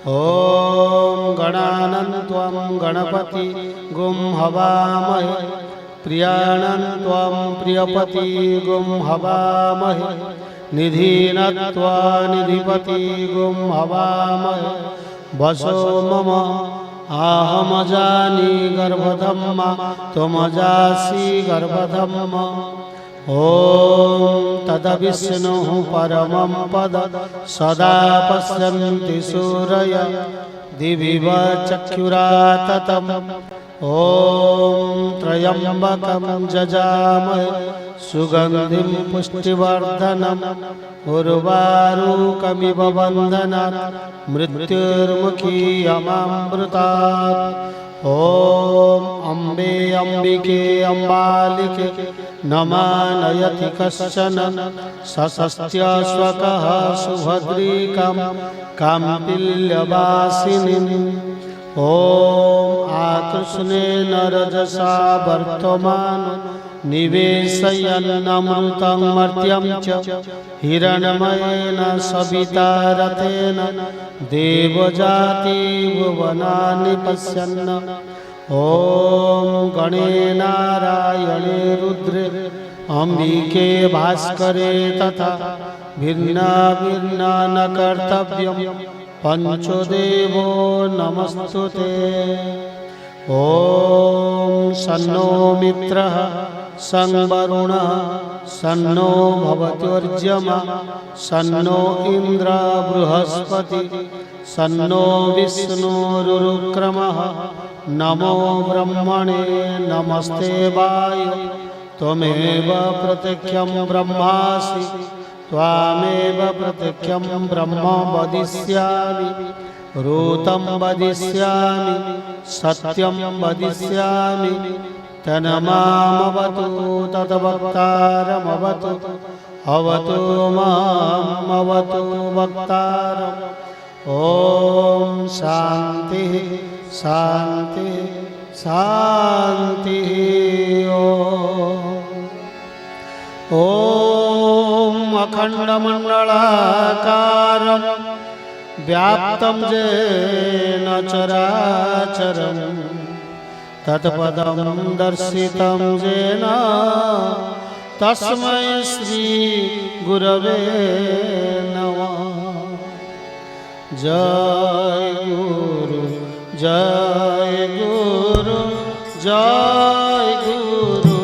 ॐ गणानन्त्वं गणपति गुं हवामहे प्रियाणन्त्वं प्रियपति गुं हवामहे निधीनत्वा निधिपति गुं हवामहे वसो मम आहमजानि गर्भधम्मा त्वमजासि गर्भधम्मा ॐ तदविष्णुः परमं पद सदा पश्यन्ति सूरय दिविव चक्षुराततम् ॐ त्र्यम्बकं जजामहे सुगन्धिं पुष्टिवर्धनम् उर्वारुकमिव बन्धनात् मृत्युर्मुखीयमामृतात् ॐ अम्बे अम्बिके अम्बालिके नमानयति कश्चन सशस्त्यश्वकः सुभद्रिकां काम्पिल्यवासिनीम् ॐ आकृष्णेन रजसा वर्तमानो निवेशयन्नमृतं मर्त्यं च हिरण्मयेन सविता रथेन देवजाति भुवनानि पश्यन् ॐ गणे नारायणे रुद्रे अम्बिके भास्करे तथा भिन्ना भिन्ना न कर्तव्यं पंचदेवो नमस्तुते। ॐ सन्नो मित्रः सं वरुणः सन्नो भवत्वर्यमा सन्नो इन्द्र बृहस्पति सन्नो विष्णुरुक्रमः नमो ब्रह्मणे नमस्ते वायो त्वमेव प्रत्यक्षं ब्रह्मासि त्वामेव प्रत्यक्षं ब्रह्म वदिष्यामि ऋतं वदिष्यामि सत्यं वदिष्यामि तन्मामवतु तद्वक्तारमवतु अवतु माम् अवतु वक्तारम्। ॐ शान्तिः शान्तिः शान्तिः। ॐ अखण्डमण्डलाकारं व्याप्तं येन चराचरं तत्पदं दर्शितं येन तस्मै श्री गुरवे नमः। जय गुरु जय गुरु जय गुरु।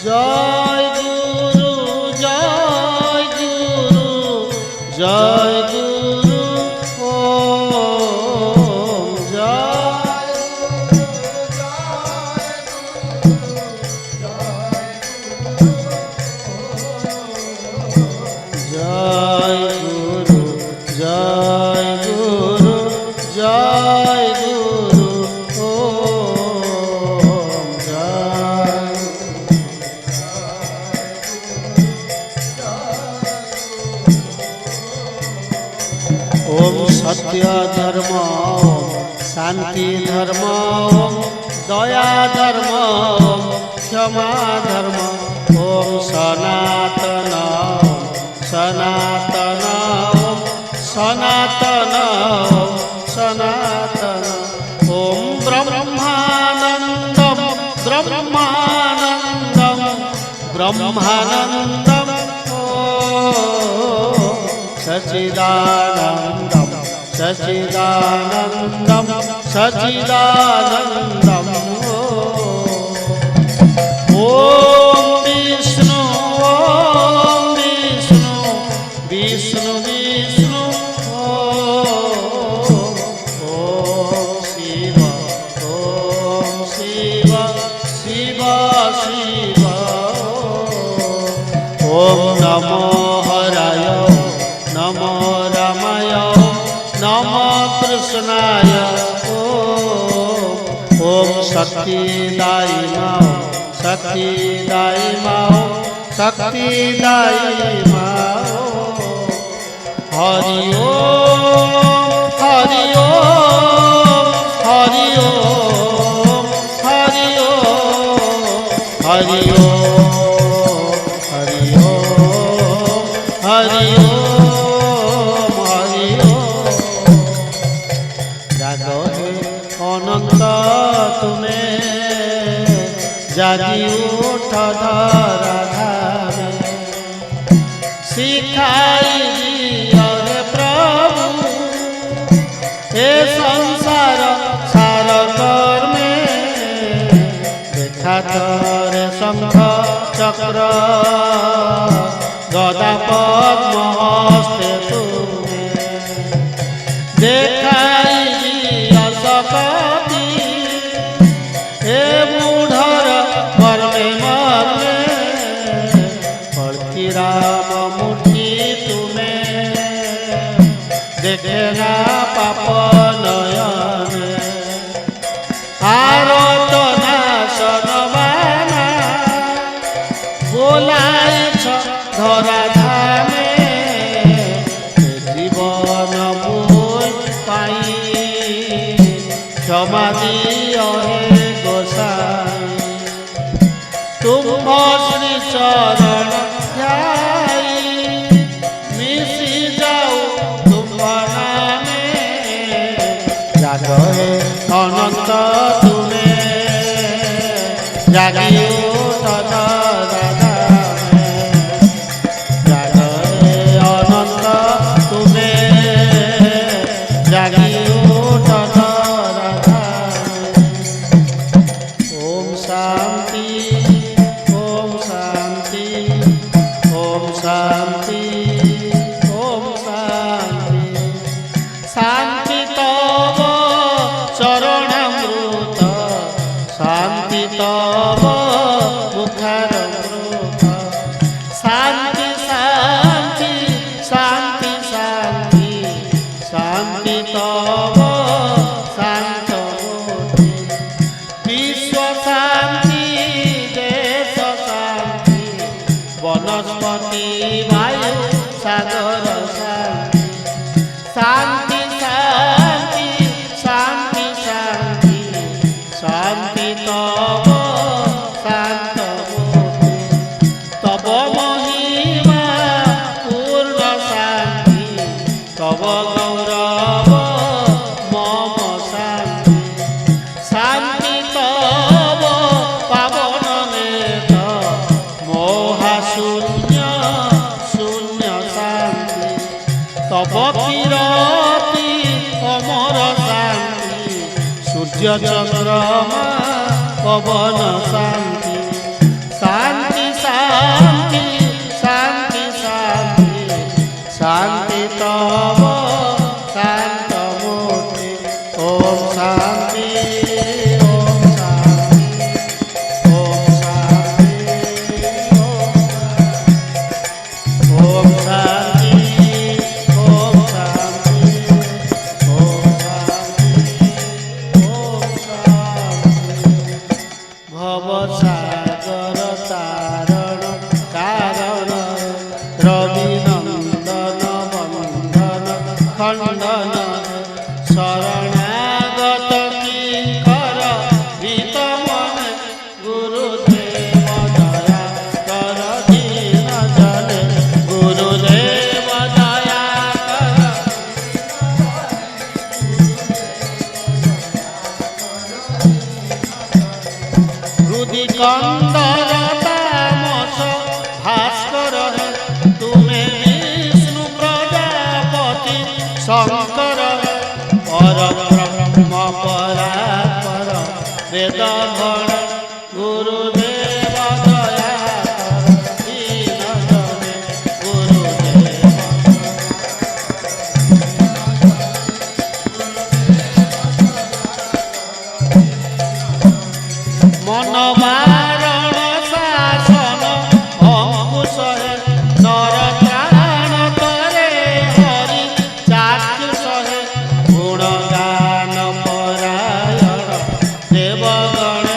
जय गुरु जय गुरु जय गुरु। ओम जय गुरु जय गुरु जय गुरु। ओम जय ओम सत्य धर्म शांति धर्म दया धर्म क्षमा धर्म। ओम सनातन सनातन सनातन सनातन। ओम ब्रह्मानंदम ब्रह्मानंदम ब्रह्मानंदम। सच्चिदानंदम सच्चिदानंदम सच्चिदानंदम। ओम विष्णु विष्णु विष्णु। ओम शिव शिव शिव शिव। ओम नमो हराय नमो रामाय नमो कृष्णाय। ओम शक्तिदायी मां शक्तिदायी मां शक्तिदायी मां। हरि ओम हरि ओम हरि ओम। हरि ओम हरि ओम हरि ओम हरि ओम। जागो हे अनंत तुमे जागी उठ धरा धामे सिखाई दियो रे प्रभु हे संसार सार कर्मे देखा तोरे शंख चक्र गदा पद्म हस्ते तुमे देखाई दियो सकती हे मूढ़र मर्मे मर्मे पड़ती राम मूर्ति तुमे देखेगा पाप नयन आरत नाशन बाना बोलाइछ धरा धामे जीवन मोर पाई क्षमा दियो हे गोसाई तुम श्री चरण ध्याई मिशी जाओ तुम नामे जागो हे अनंत तुमे जागी उठ धरा धामे जागो हे अनंत तुमे जागी उठ धरा धामे। ओम शांति ओम शांति ओम शांति ओम शांति। शांति तव चरणामृत शांति तव मुखारमृत शांति शांति शांति शांति शांति तव शांतमूर्ति विश्व शांति देश शांति वनस्पति वायु सागर शांति शांति शांति शांति शांति शांति तव शांतमूर्ति तव महिमा पूर्ण शांति तव गौरव मम शांति शांति तव पावन नेत मोहाशून्य शून्य शांति तव कीरति अमर शांति सूर्य चंद्रमा पवन शांति शांति शांति शांति शांति शांति तव शांतमूर्ति। ओम शांति ओम शांति ओम शांति ओम शांति ओम शांति ओम शांति ओम शांति। भव सागर तारण कारण रवि नंदन वंदन खंडन शरणागत किंकर भीत मन गुरुदेव दया कर दीन जन गुरुदेव दया कर हृदि कंदर तामस भास्कर तुमे विष्णु प्रजापति शंकर पर ब्रह्म परापर वेद गण गुरुदेव दया कर दीन जने गुरुदेव मन मारण शासन अंकुश नर त्राण करे हरि चाक्षुष गुणगान परायण देवगण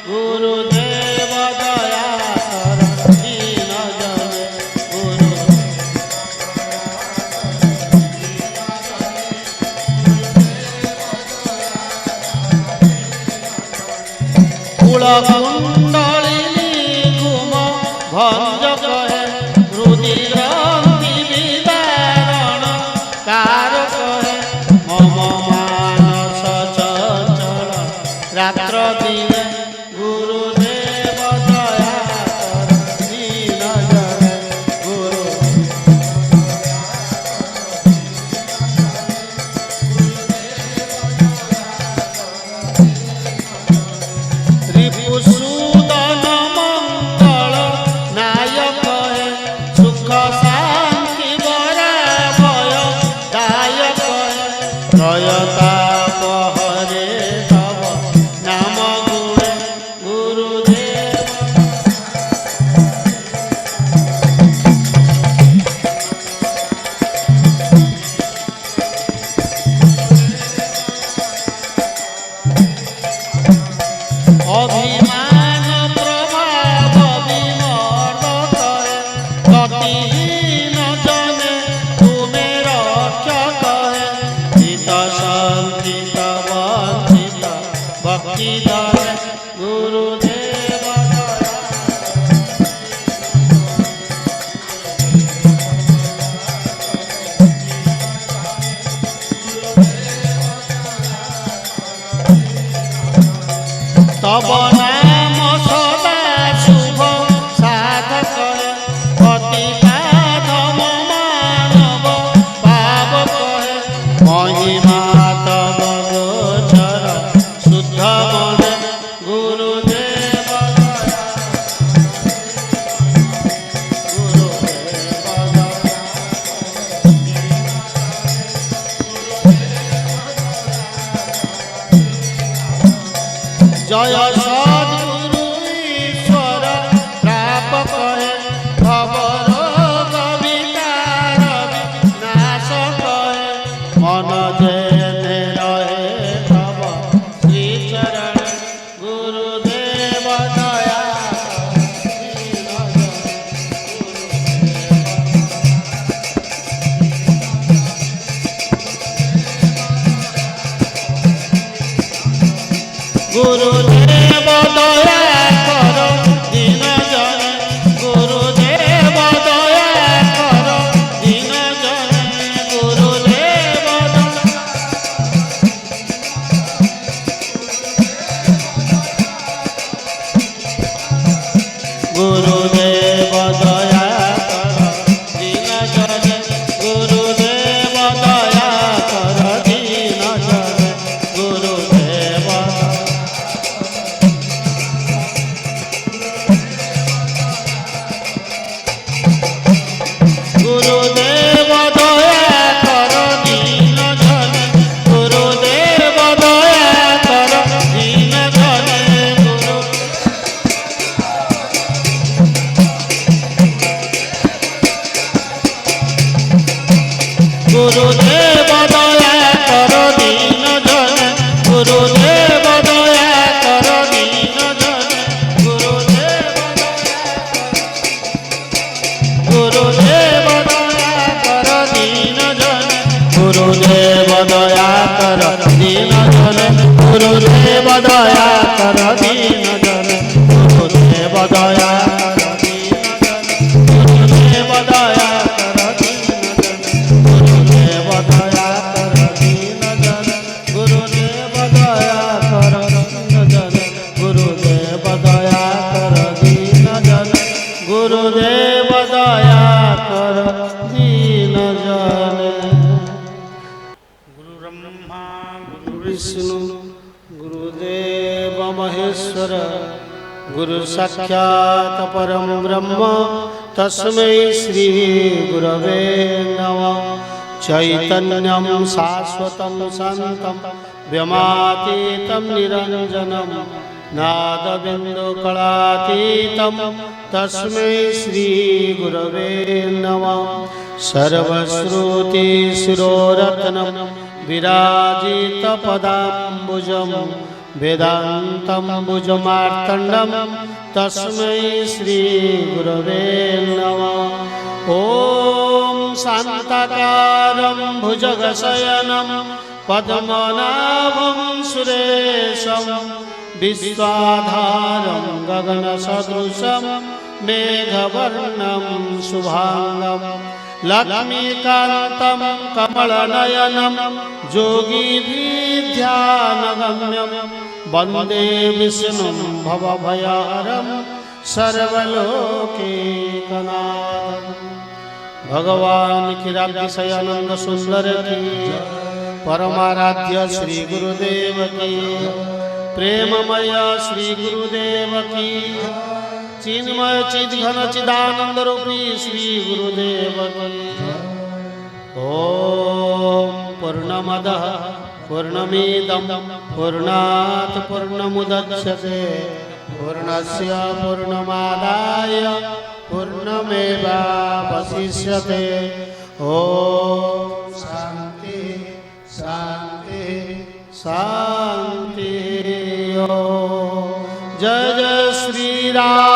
गुरुदेव दया कर दीन जने गुरु कुल कुंडलिनी रात्र दिन गुरुदेव दया कर दीन जन गुरु रिपुसूदन मंगल नायक है सुख शांति बरा भय दायक है त्रयता पहरे तब नाम गुणे गुरुदेव अभिमान प्रभाव विमर्द करे गतिहीन जने तुमे रक्षक है हित संचित वंचित भक्ति दरे गुरुदेव दया तब नाम सदा शुभ साधक प्रतिपादम मानव पावक महिमा तब गोचर शुद्ध मन गुरुदेव दया गुरुदेव जय सद्गुरु ईश्वर प्रापक है भवरोग विकार विनाशक है मन जेने रहे तब श्री चरण गुरुदेव दया गुरुदेव दया कर दीन जन गुरुदेव दया कर दीन जन गुरुदेव गुरुदेव दया कर दीन जन गुरुदेव दया कर दीन जन गुरुदेव गुरुदेव दया कर दीन जन गुरुदेव दया कर दीन जन गुरुदेव दया कर दीन जन गुरुदेव दया कर दीन जन गुरुदेव गुरुदेव दया कर दीन जन गुरुदेव दया कर दीन जन गुरुदेव दया कर दीन जन गुरुदेव दया कर दीन जन गुरुदेव दया कर दीन जन गुरुदेव दया कर दीन जन गुरुदेव दया कर दीन जन गुरुदेव दया कर दीन जन गुरुदेव दया कर दीन जन गुरु ब्रह्मा गुरु विष्णु गुरुदेव महेश्वर गुरु साक्षात् परम ब्रह्म तस्मै श्री गुरवे नमः चैतन्यं शाश्वतं शान्तं व्योमातीतं निरञ्जनं नादबिन्दुकलातीतं तस्मै श्री गुरवे नमः सर्वश्रुतिशिरोरत्नं विराजितपदाम्बुजं वेदान्तम्बुजमार्तण्डं तस्मै श्री गुरवे नमः ॐ शान्ताकारं भुजगशयनं पद्मनाभं सुरेशं विश्वाधारं गगनसदृशं मेघवर्णं शुभांगं लक्ष्मीकान्तं कमलनयनं योगिभिर्ध्यानगम्यं वन्दे विष्णुं भवभयहरं सर्वलोकैकनाथं। भगवान क्षीराब्धिशयनंद सुंदर की, परमाराध्य श्री गुरुदेव की, प्रेममय श्री गुरुदेव की, चिन्मय चिद्घन चिदानंद रूपी श्री गुरुदेव की। ओम पूर्णमदः पूर्णमिदं पूर्णात् पूर्णमुदच्यते पूर्णस्य पूर्णमादाय पूर्णमेवावशिष्यते। ओम शांति शांति शांति। ओम जय जय श्री राम।